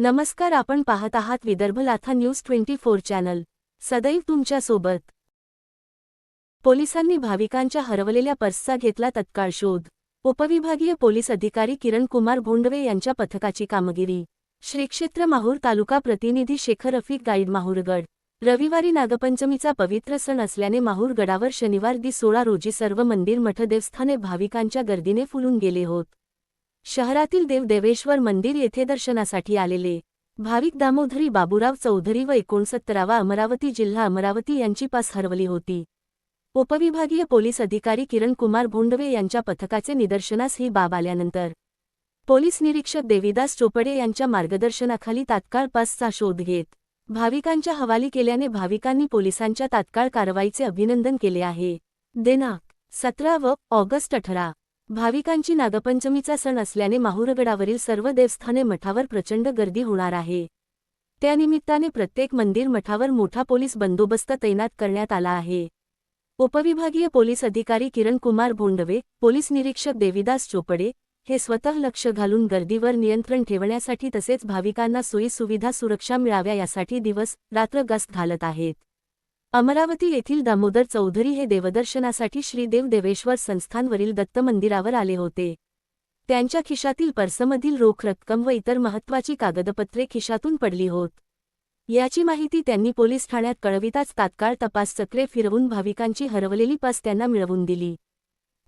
नमस्कार, आपण पाहत आहात विदर्भ लाथा न्यूज 24 चॅनल. सदैव तुमच्या सोबत. पोलिसांनी भाविकांच्या हरवलेल्या पर्सचा घेतला तत्काळ शोध. उपविभागीय पोलीस अधिकारी किरण कुमार भोंडवे यांच्या पथकाची कामगिरी. श्रीक्षेत्र माहूर तालुका प्रतिनिधी शेखर रफिक, गाईड माहूरगड. रविवारी नागपंचमीचा पवित्र सण असल्याने माहूर गडावर शनिवार दि 16 रोजी सर्व मंदिर मठ देवस्थाने भाविकांच्या गर्दीने फुलून गेले होत. शहरातील देवेश्वर मंदिर येथे दर्शनासाठी आलेले भाविक दामोदरी बाबूराव चौधरी व 69वा अमरावती जिल्हा अमरावती यांची पास हरवली होती. उपविभागीय पोलीस अधिकारी किरण कुमार भोंडवे यांच्या पथकाचे निदर्शनास ही बाब आल्यानंतर पोलीस निरीक्षक देविदास चोपडे यांच्या मार्गदर्शनाखाली तात्काळ पासचा शोध घेत भाविकांच्या हवाली केल्याने भाविकांनी पोलिसांच्या तात्काळ कारवाईचे अभिनंदन केले आहे. दिनांक 17 व ऑगस्ट 18 भाविकांची नागपंचमीचा सण असल्याने माहूरगडावरील सर्व देवस्थाने मठावर प्रचंड गर्दी होणार आहे. त्यानिमित्ताने प्रत्येक मंदिर मठावर मोठा पोलीस बंदोबस्त तैनात करण्यात आला आहे. उपविभागीय पोलीस अधिकारी किरण कुमार भोंडवे, पोलीस निरीक्षक देविदास चोपडे हे स्वतः लक्ष घालून गर्दीवर नियंत्रण ठेवण्यासाठी तसेच भाविकांना सोयी सुविधा सुरक्षा मिळाव्या यासाठी दिवस रात्र गस्त घालत आहेत. अमरावती येथील दामोदर चौधरी हे देवदर्शनासाठी श्रीदेव देवेश्वर संस्थानवरील दत्त मंदिरावर आले होते. त्यांच्या खिशातील पर्समधील रोख रक्कम व इतर महत्त्वाची कागदपत्रे खिशातून पडली होत. याची माहिती त्यांनी पोलीस ठाण्यात कळविताच तात्काळ तपास चक्रे फिरवून भाविकांची हरवलेली पास त्यांना मिळवून दिली.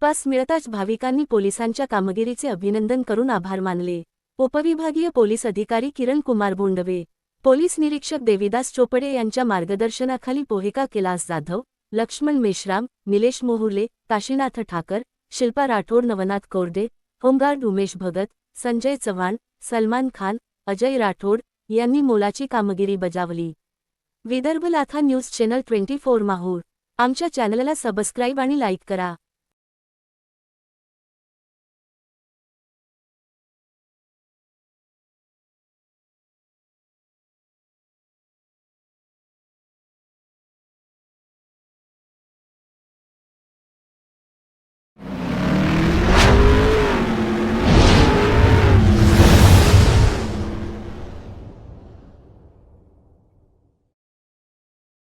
पास मिळताच भाविकांनी पोलिसांच्या कामगिरीचे अभिनंदन करून आभार मानले. उपविभागीय पोलीस अधिकारी किरण कुमार भोंडवे, पोलीस निरीक्षक देविदास चोपडे यांच्या मार्गदर्शनाखाली पोहेका कैलास जाधव, लक्ष्मण मेश्राम, निलेश मोहुर्ले, काशीनाथ ठाकर, शिल्पा राठोड, नवनाथ कोरडे, होमगार्ड उमेश भगत, संजय चव्हाण, सलमान खान, अजय राठोड यांनी मोलाची कामगिरी बजावली. विदर्भ लाथा न्यूज चॅनल 24 माहूर. आमच्या चॅनलला सबस्क्राईब आणि लाईक करा.